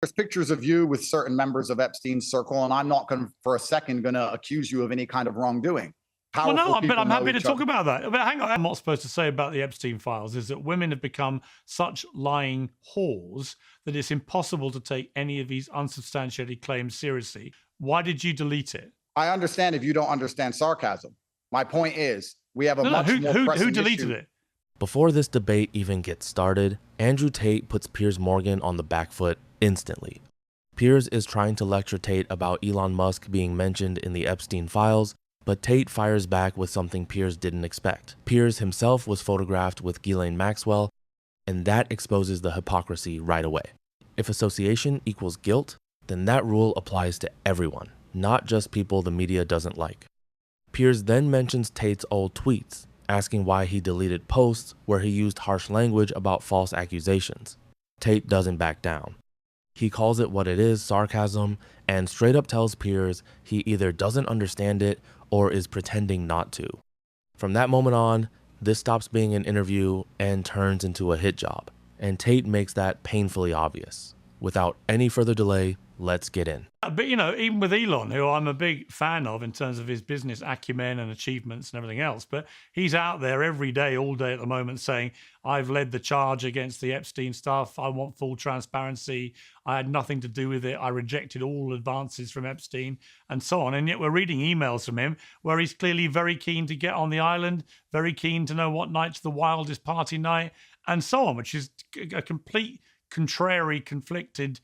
There's pictures of you with certain members of Epstein's circle, and I'm not going to, for a second, going to accuse you of any kind of wrongdoing. Well, Powerful no, but people I'm know happy to each talk other. about that. But hang on, I'm not supposed to say about the Epstein files is that women have become such lying whores that it's impossible to take any of these unsubstantiated claims seriously. Why did you delete it? I understand if you don't understand sarcasm. My point is, we have a No, much more who pressing deleted issue. it? Before this debate even gets started, Andrew Tate puts Piers Morgan on the back foot instantly. Piers is trying to lecture Tate about Elon Musk being mentioned in the Epstein files, but Tate fires back with something Piers didn't expect. Piers himself was photographed with Ghislaine Maxwell, and that exposes the hypocrisy right away. If association equals guilt, then that rule applies to everyone, not just people the media doesn't like. Piers then mentions Tate's old tweets, asking why he deleted posts where he used harsh language about false accusations. Tate doesn't back down. He calls it what it is, sarcasm, and straight up tells Piers he either doesn't understand it or is pretending not to. From that moment on, this stops being an interview and turns into a hit job, and Tate makes that painfully obvious. Without any further delay, let's get in. But, you know, even with Elon, who I'm a big fan of in terms of his business acumen and achievements and everything else, but he's out there every day, all day at the moment saying, I've led the charge against the Epstein stuff. I want full transparency. I had nothing to do with it. I rejected all advances from Epstein and so on. And yet we're reading emails from him where he's clearly very keen to get on the island, very keen to know what night's the wildest party night and so on, which is a complete contrary, conflicted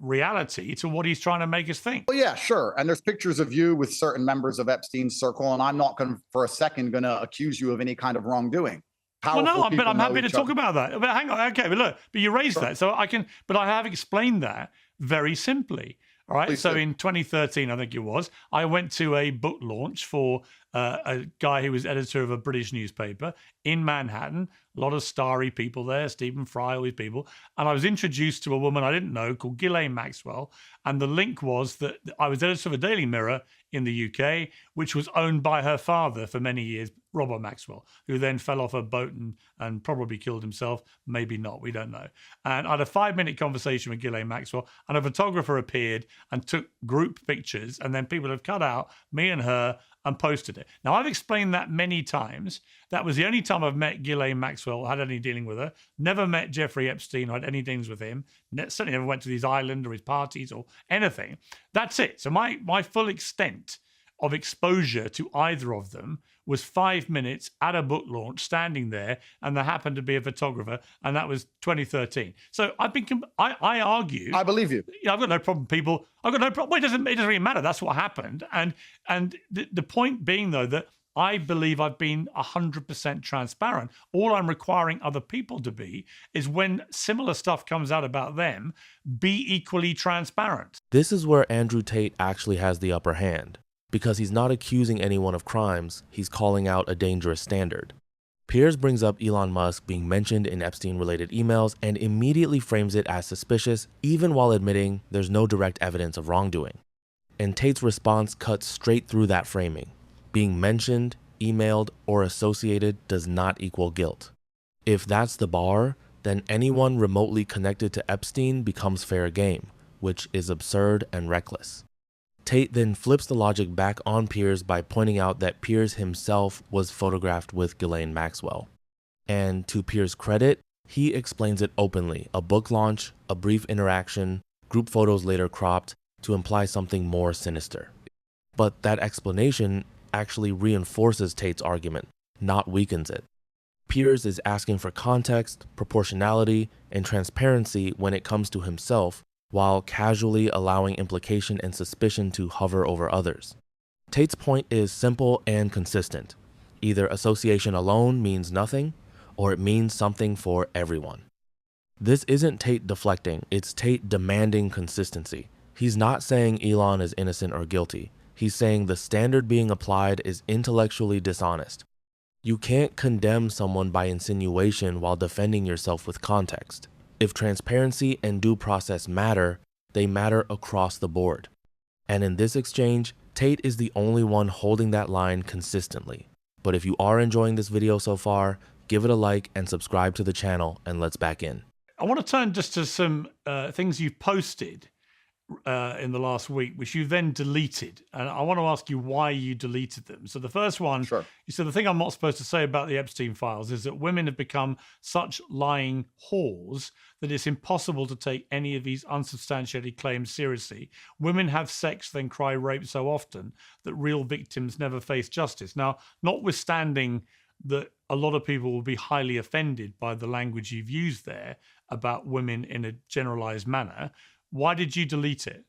reality to what he's trying to make us think. Well, yeah, sure. And there's pictures of you with certain members of Epstein's circle, and I'm not going to, for a second, going to accuse you of any kind of wrongdoing. Well, no, but I'm happy to talk about that. But hang on, okay, but look, but you raised that, so I can, but I have explained that very simply. All right. Please so do. in 2013, I think it was, I went to a book launch for a guy who was editor of a British newspaper in Manhattan. A lot of starry people there, Stephen Fry, all these people. And I was introduced to a woman I didn't know called Ghislaine Maxwell. And the link was that I was editor of a Daily Mirror in the UK, which was owned by her father for many years, Robert Maxwell, who then fell off a boat and probably killed himself. Maybe not, we don't know. And I had a 5-minute conversation with Ghislaine Maxwell, and a photographer appeared and took group pictures, and then people have cut out me and her and posted it. Now, I've explained that many times. That was the only time I've met Ghislaine Maxwell, had any dealing with her. Never met Jeffrey Epstein or had any dealings with him. Certainly never went to his island or his parties or anything. That's it. So my full extent of exposure to either of them was 5 minutes at a book launch, standing there, and there happened to be a photographer, and that was 2013. So I argue. I believe you. I've got no problem, people. I've got no problem. Well, it doesn't really matter. That's what happened. And the point being, though, that I believe I've been 100% transparent. All I'm requiring other people to be is when similar stuff comes out about them, be equally transparent. This is where Andrew Tate actually has the upper hand. Because he's not accusing anyone of crimes, he's calling out a dangerous standard. Piers brings up Elon Musk being mentioned in Epstein-related emails and immediately frames it as suspicious, even while admitting there's no direct evidence of wrongdoing. And Tate's response cuts straight through that framing. Being mentioned, emailed, or associated does not equal guilt. If that's the bar, then anyone remotely connected to Epstein becomes fair game, which is absurd and reckless. Tate then flips the logic back on Piers by pointing out that Piers himself was photographed with Ghislaine Maxwell. And to Piers' credit, he explains it openly, a book launch, a brief interaction, group photos later cropped to imply something more sinister. But that explanation actually reinforces Tate's argument, not weakens it. Piers is asking for context, proportionality, and transparency when it comes to himself, while casually allowing implication and suspicion to hover over others. Tate's point is simple and consistent. Either association alone means nothing, or it means something for everyone. This isn't Tate deflecting, it's Tate demanding consistency. He's not saying Elon is innocent or guilty. He's saying the standard being applied is intellectually dishonest. You can't condemn someone by insinuation while defending yourself with context. If transparency and due process matter, they matter across the board. And in this exchange, Tate is the only one holding that line consistently. But if you are enjoying this video so far, give it a like and subscribe to the channel, and let's back in. I want to turn just to some things you've posted in the last week, which you then deleted. And I want to ask you why you deleted them. So the first one, Sure. you said the thing I'm not supposed to say about the Epstein files is that women have become such lying whores that it's impossible to take any of these unsubstantiated claims seriously. Women have sex, then cry rape so often that real victims never face justice. Now, notwithstanding that a lot of people will be highly offended by the language you've used there about women in a generalized manner, why did you delete it?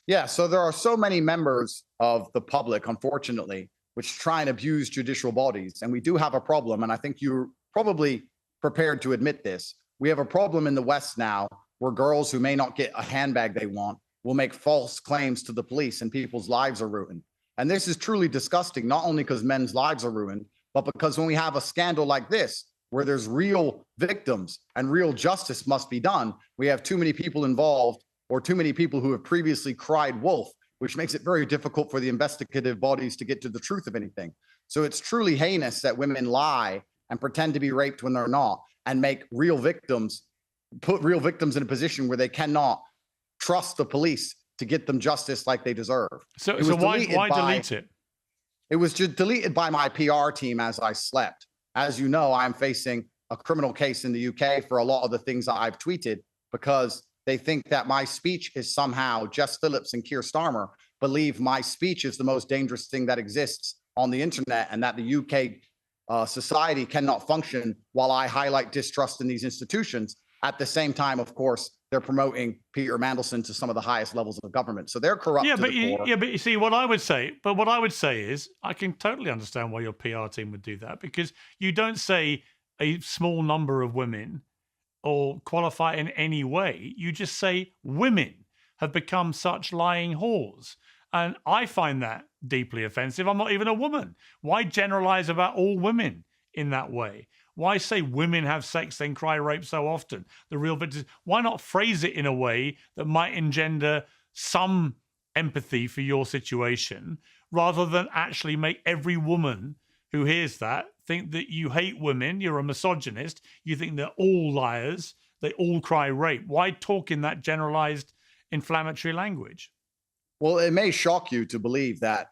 Yeah, so there are so many members of the public, unfortunately, which try and abuse judicial bodies. And we do have a problem. And I think you're probably prepared to admit this. We have a problem in the West now where girls who may not get a handbag they want will make false claims to the police and people's lives are ruined. And this is truly disgusting, not only because men's lives are ruined, but because when we have a scandal like this, where there's real victims and real justice must be done, we have too many people involved or too many people who have previously cried wolf, which makes it very difficult for the investigative bodies to get to the truth of anything. So it's truly heinous that women lie and pretend to be raped when they're not, and make real victims, put real victims in a position where they cannot trust the police to get them justice like they deserve. So why delete it? It was just deleted by my PR team as I slept. As you know, I'm facing a criminal case in the UK for a lot of the things that I've tweeted because they think that my speech is somehow, Jess Phillips and Keir Starmer believe my speech is the most dangerous thing that exists on the internet and that the UK society cannot function while I highlight distrust in these institutions. At the same time, of course, they're promoting Peter Mandelson to some of the highest levels of government. So they're corrupt to the core. But you see, what I would say is I can totally understand why your PR team would do that, because you don't say a small number of women or qualify in any way. You just say women have become such lying whores. And I find that deeply offensive. I'm not even a woman. Why generalize about all women in that way? Why say women have sex, then cry rape so often? The real victims. Why not phrase it in a way that might engender some empathy for your situation, rather than actually make every woman who hears that think that you hate women, you're a misogynist, you think they're all liars, they all cry rape? Why talk in that generalized inflammatory language? Well, it may shock you to believe that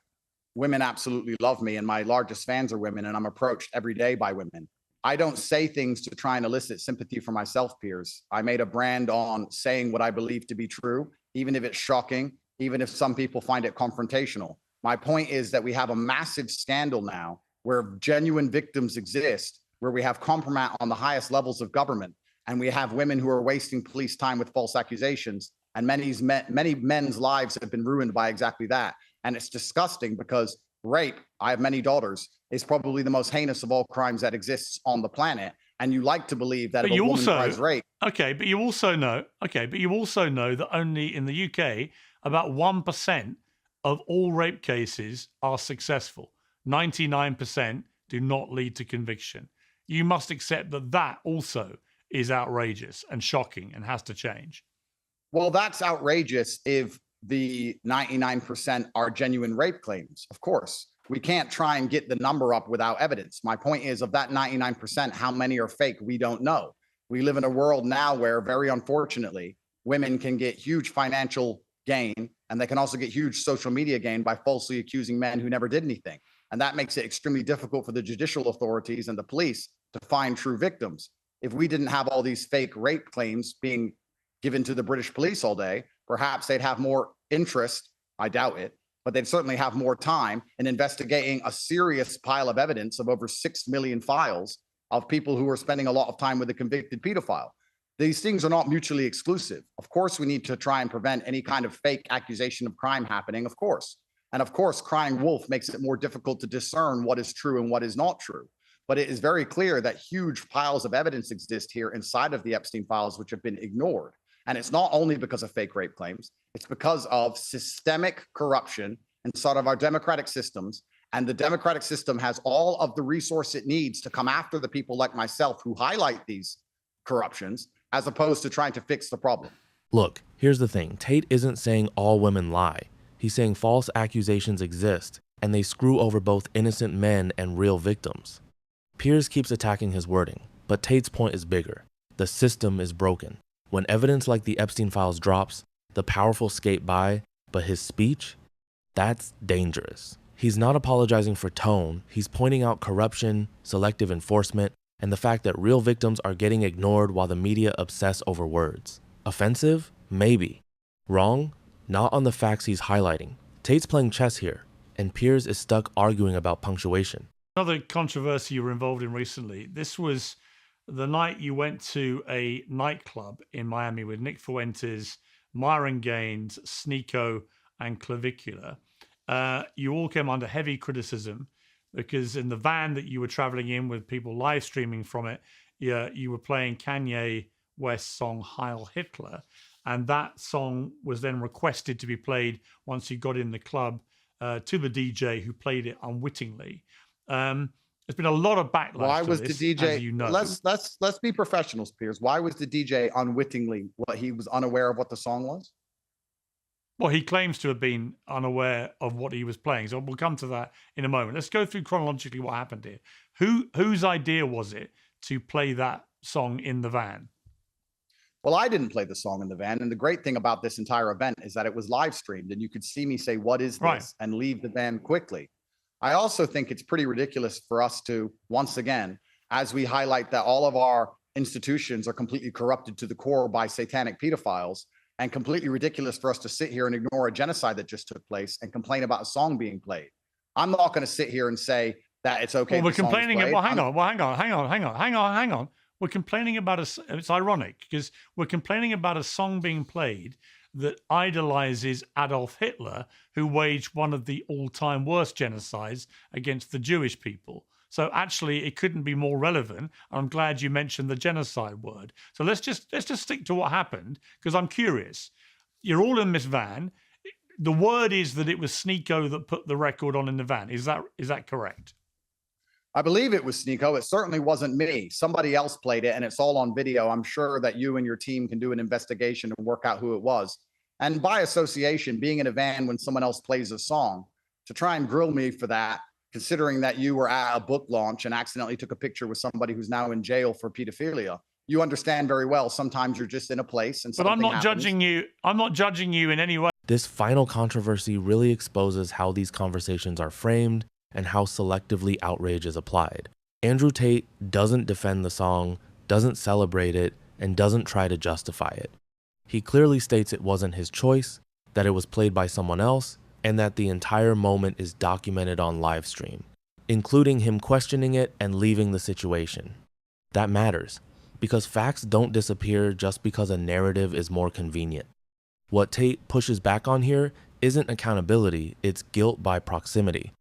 women absolutely love me and my largest fans are women and I'm approached every day by women. I don't say things to try and elicit sympathy for myself, Piers. I made a brand on saying what I believe to be true, even if it's shocking, even if some people find it confrontational. My point is that we have a massive scandal now where genuine victims exist, where we have compromise on the highest levels of government, and we have women who are wasting police time with false accusations. And many men's lives have been ruined by exactly that. And it's disgusting because rape, I have many daughters, is probably the most heinous of all crimes that exists on the planet. And you like to believe that if a woman cries rape. Okay, but you also know that only in the UK, about 1% of all rape cases are successful. 99% do not lead to conviction. You must accept that that also is outrageous and shocking and has to change. Well, that's outrageous if the 99% are genuine rape claims. Of course, we can't try and get the number up without evidence. My point is, of that 99%, how many are fake? We don't know. We live in a world now where, very unfortunately, women can get huge financial gain, and they can also get huge social media gain by falsely accusing men who never did anything. And that makes it extremely difficult for the judicial authorities and the police to find true victims. If we didn't have all these fake rape claims being given to the British police all day, perhaps they'd have more interest, I doubt it, but they'd certainly have more time in investigating a serious pile of evidence of over 6 million files of people who are spending a lot of time with a convicted pedophile. These things are not mutually exclusive. Of course, we need to try and prevent any kind of fake accusation of crime happening, of course. And of course, crying wolf makes it more difficult to discern what is true and what is not true. But it is very clear that huge piles of evidence exist here inside of the Epstein files, which have been ignored. And it's not only because of fake rape claims, it's because of systemic corruption inside of our democratic systems. And the democratic system has all of the resource it needs to come after the people like myself who highlight these corruptions, as opposed to trying to fix the problem. Look, here's the thing. Tate isn't saying all women lie. He's saying false accusations exist, and they screw over both innocent men and real victims. Piers keeps attacking his wording, but Tate's point is bigger. The system is broken. When evidence like the Epstein files drops, the powerful skate by, but his speech, that's dangerous. He's not apologizing for tone, he's pointing out corruption, selective enforcement, and the fact that real victims are getting ignored while the media obsess over words. Offensive? Maybe. Wrong? Not on the facts he's highlighting. Tate's playing chess here, and Piers is stuck arguing about punctuation. Another controversy you were involved in recently. This was the night you went to a nightclub in Miami with Nick Fuentes, Myron Gaines, Sneeko, and Clavicular. You all came under heavy criticism because in the van that you were traveling in with people live streaming from it, you were playing Kanye West's song Heil Hitler. And that song was then requested to be played once you got in the club to the DJ who played it unwittingly. There's been a lot of backlash. Why was this, the DJ? as you know. Let's be professionals, Piers. Why was the DJ unwittingly? What, he was unaware of what the song was? Well, he claims to have been unaware of what he was playing. So we'll come to that in a moment. Let's go through chronologically what happened here. Whose idea was it to play that song in the van? Well, I didn't play the song in the van. And the great thing about this entire event is that it was live streamed and you could see me say, "What is this?" Right. and leave the van quickly. I also think it's pretty ridiculous for us to, once again, as we highlight that all of our institutions are completely corrupted to the core by satanic pedophiles, and completely ridiculous for us to sit here and ignore a genocide that just took place and complain about a song being played. I'm not going to sit here and say that it's okay. Well, we're complaining. Well, hang on. We're complaining about it's ironic because we're complaining about a song being played that idolizes Adolf Hitler, who waged one of the all-time worst genocides against the Jewish people. So actually, it couldn't be more relevant. I'm glad you mentioned the genocide word. So let's just stick to what happened because I'm curious. You're all in this van. The word is that it was Sneeko that put the record on in the van. Is that correct? I believe it was Sneeko. It certainly wasn't me. Somebody else played it, and it's all on video. I'm sure that you and your team can do an investigation and work out who it was. And by association, being in a van when someone else plays a song, to try and grill me for that, considering that you were at a book launch and accidentally took a picture with somebody who's now in jail for pedophilia, you understand very well sometimes you're just in a place and but I'm not judging you. I'm not judging you in any way. This final controversy really exposes how these conversations are framed and how selectively outrage is applied. Andrew Tate doesn't defend the song, doesn't celebrate it, and doesn't try to justify it. He clearly states it wasn't his choice, that it was played by someone else, and that the entire moment is documented on live stream, including him questioning it and leaving the situation. That matters, because facts don't disappear just because a narrative is more convenient. What Tate pushes back on here isn't accountability, it's guilt by proximity.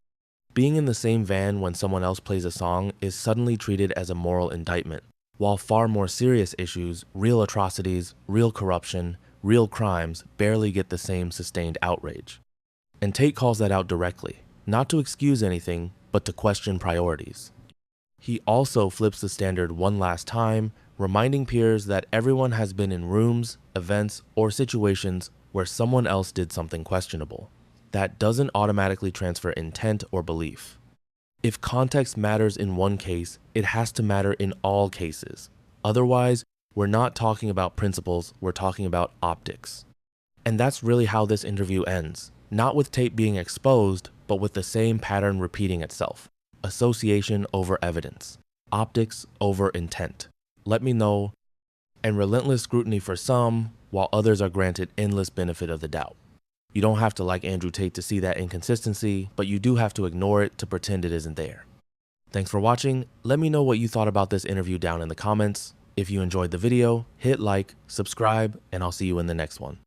Being in the same van when someone else plays a song is suddenly treated as a moral indictment, while far more serious issues, real atrocities, real corruption, real crimes barely get the same sustained outrage. And Tate calls that out directly, not to excuse anything, but to question priorities. He also flips the standard one last time, reminding Piers that everyone has been in rooms, events, or situations where someone else did something questionable. That doesn't automatically transfer intent or belief. If context matters in one case, it has to matter in all cases. Otherwise, we're not talking about principles, we're talking about optics. And that's really how this interview ends. Not with Tate being exposed, but with the same pattern repeating itself. Association over evidence. Optics over intent. Let me know. And relentless scrutiny for some, while others are granted endless benefit of the doubt. You don't have to like Andrew Tate to see that inconsistency, but you do have to ignore it to pretend it isn't there. Thanks for watching. Let me know what you thought about this interview down in the comments. If you enjoyed the video, hit like, subscribe, and I'll see you in the next one.